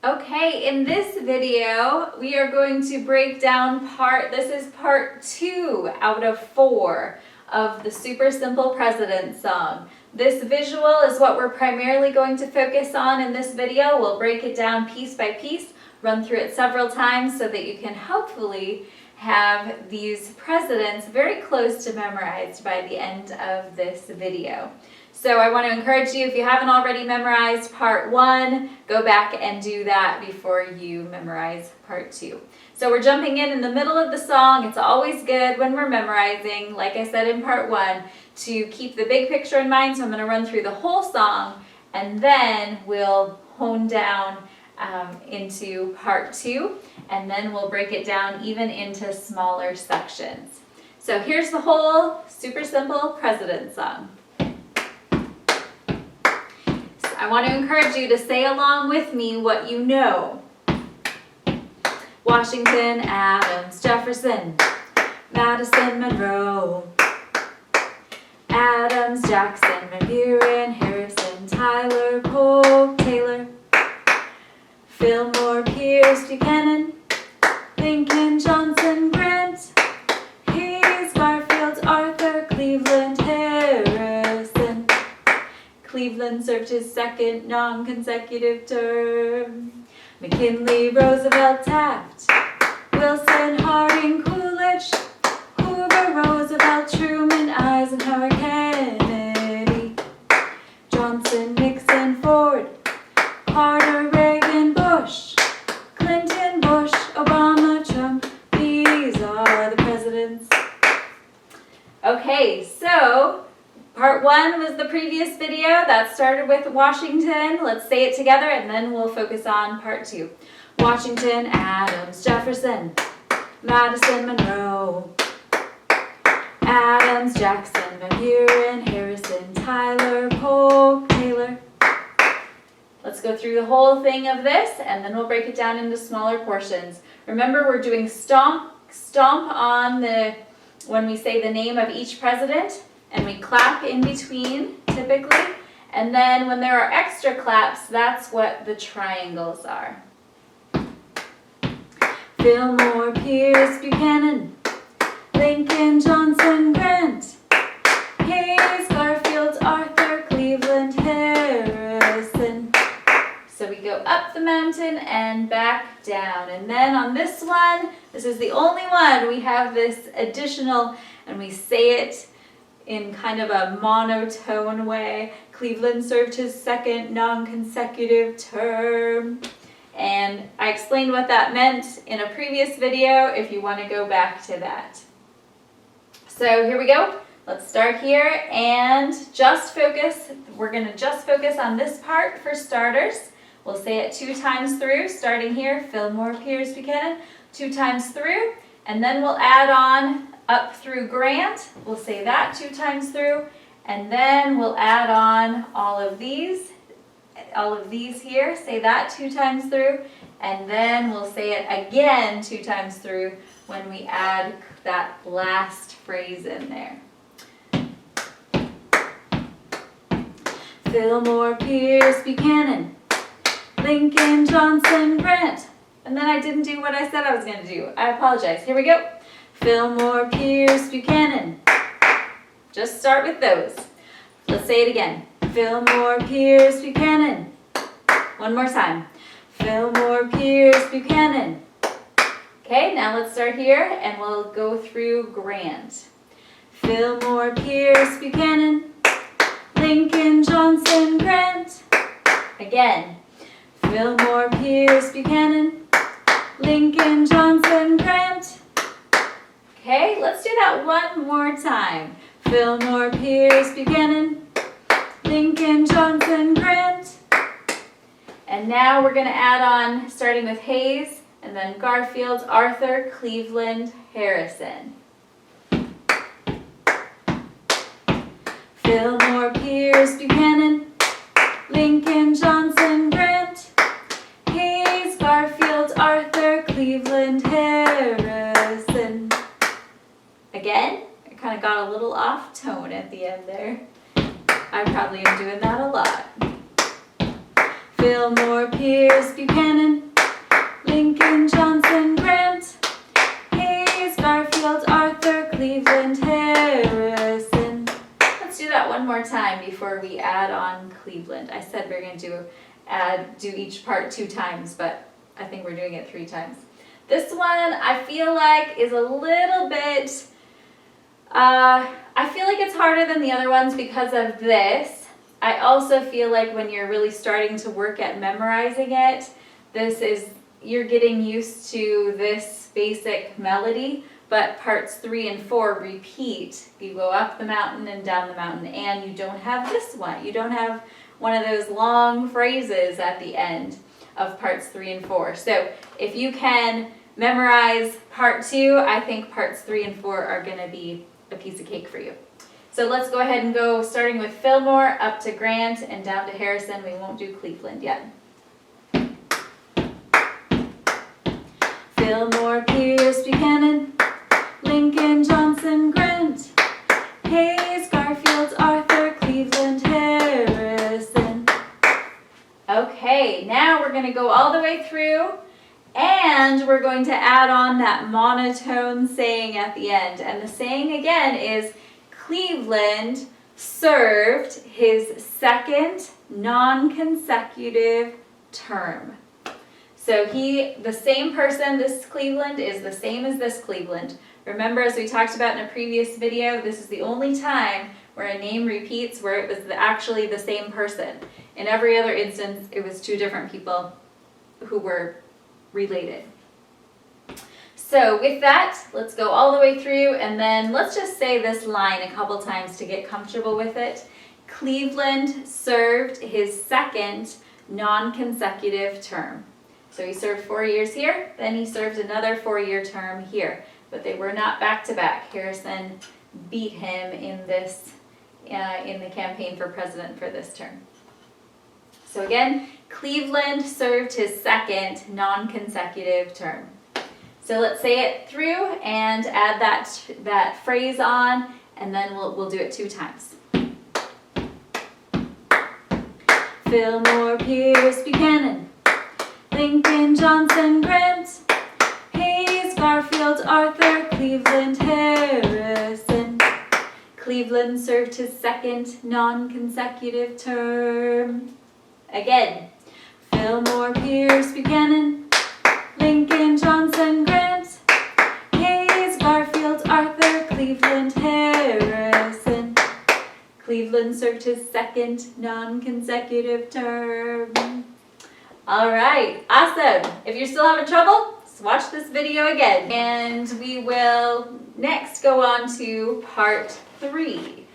Okay, in this video, we are going to break down this is part 2 out of 4 of the Super Simple President song. This visual is what we're primarily going to focus on in this video. We'll break it down piece by piece, run through it several times so that you can hopefully have these presidents very close to memorized by the end of this video. So I want to encourage you, if you haven't already memorized part 1, go back and do that before you memorize part 2. So we're jumping in the middle of the song. It's always good when we're memorizing, like I said in part 1, to keep the big picture in mind. So I'm going to run through the whole song, and then we'll hone down into part 2, and then we'll break it down even into smaller sections. So here's the whole Super Simple President song. I want to encourage you to say along with me what you know. Washington, Adams, Jefferson, Madison, Monroe, Adams, Jackson, Van Buren, Harrison, Tyler, Polk, Taylor, Fillmore, Pierce, Buchanan, Lincoln, Johnson, Grant, Hayes, Garfield, Arthur, Cleveland, Harrison. Cleveland served his second non-consecutive term. McKinley, Roosevelt, Taft, Wilson, Harding, Coolidge, Hoover, Roosevelt, Truman, Eisenhower, Kennedy, Johnson, Nixon, Ford, Carter, Reagan, Bush, Clinton, Bush, Obama, Trump. These are the presidents. Okay, so part 1 was the previous video. That started with Washington. Let's say it together and then we'll focus on part 2. Washington, Adams, Jefferson, Madison, Monroe, Adams, Jackson, Van Buren, Harrison, Tyler, Polk, Taylor. Let's go through the whole thing of this and then we'll break it down into smaller portions. Remember, we're doing stomp on when we say the name of each president. And we clap in between, typically. And then when there are extra claps, that's what the triangles are. Fillmore, Pierce, Buchanan, Lincoln, Johnson, Grant, Hayes, Garfield, Arthur, Cleveland, Harrison. So we go up the mountain and back down. And then on this one, this is the only one, we have this additional, and we say it in kind of a monotone way. Cleveland served his second non-consecutive term. And I explained what that meant in a previous video if you want to go back to that. So here we go. Let's start here and just focus. We're going to just focus on this part for starters. We'll say it 2 times through, starting here, Fillmore, Pierce, Buchanan, 2 times through, and then we'll add on up through Grant. We'll say that 2 times through, and then we'll add on all of these here, say that 2 times through, and then we'll say it again 2 times through when we add that last phrase in there. Fillmore, Pierce, Buchanan, Lincoln, Johnson, Grant. And then I didn't do what I said I was going to do. I apologize. Here we go. Fillmore, Pierce, Buchanan. Just start with those. Let's say it again. Fillmore, Pierce, Buchanan. One more time. Fillmore, Pierce, Buchanan. Okay, now let's start here and we'll go through Grant. Fillmore, Pierce, Buchanan, Lincoln, Johnson, Grant. Again. Fillmore, Pierce, Buchanan, Lincoln, Johnson, Grant. Okay, let's do that one more time. Fillmore, Pierce, Buchanan, Lincoln, Johnson, Grant. And now we're going to add on, starting with Hayes, and then Garfield, Arthur, Cleveland, Harrison. Fillmore, Pierce, Buchanan, Lincoln, Johnson, Grant, Hayes, Garfield, Arthur, Cleveland, Harrison. Again, I kind of got a little off tone at the end there. I probably am doing that a lot. Fillmore, Pierce, Buchanan, Lincoln, Johnson, Grant, Hayes, Garfield, Arthur, Cleveland, Harrison. Let's do that one more time before we add on Cleveland. I said we're going to do each part 2 times, but I think we're doing it 3 times. This one I feel like is a little bit, I feel like it's harder than the other ones because of this. I also feel like when you're really starting to work at memorizing it, you're getting used to this basic melody, but parts 3 and 4 repeat. You go up the mountain and down the mountain, and you don't have this one. You don't have one of those long phrases at the end of parts 3 and 4. So if you can memorize part 2, I think parts 3 and 4 are going to be a piece of cake for you. So let's go ahead and go starting with Fillmore up to Grant and down to Harrison. We won't do Cleveland yet. Fillmore, Pierce, Buchanan, Lincoln, Johnson, Grant, Hayes, Garfield, Arthur, Cleveland, Harrison. Okay, now we're going to go all the way through, and we're going to add on that monotone saying at the end. And the saying again is, Cleveland served his 2nd non-consecutive term. So the same person, this Cleveland, is the same as this Cleveland. Remember, as we talked about in a previous video, this is the only time where a name repeats where it was actually the same person. In every other instance, it was 2 different people who were related. So with that, let's go all the way through, and then let's just say this line a couple times to get comfortable with it. Cleveland served his 2nd non-consecutive term. So he served 4 years here, then he served another 4-year term here, but they were not back-to-back. Harrison beat him in the campaign for president for this term. So again, Cleveland served his 2nd non-consecutive term. So let's say it through and add that phrase on, and then we'll do it 2 times. Fillmore, Pierce, Buchanan, Lincoln, Johnson, Grant, Hayes, Garfield, Arthur, Cleveland, Harrison. Cleveland served his 2nd non-consecutive term. Again, Fillmore, Pierce, Buchanan, Lincoln, Johnson, Grant, Hayes, Garfield, Arthur, Cleveland, Harrison. Cleveland served his 2nd non-consecutive term. All right, awesome. If you're still having trouble, just watch this video again. And we will next go on to part 3.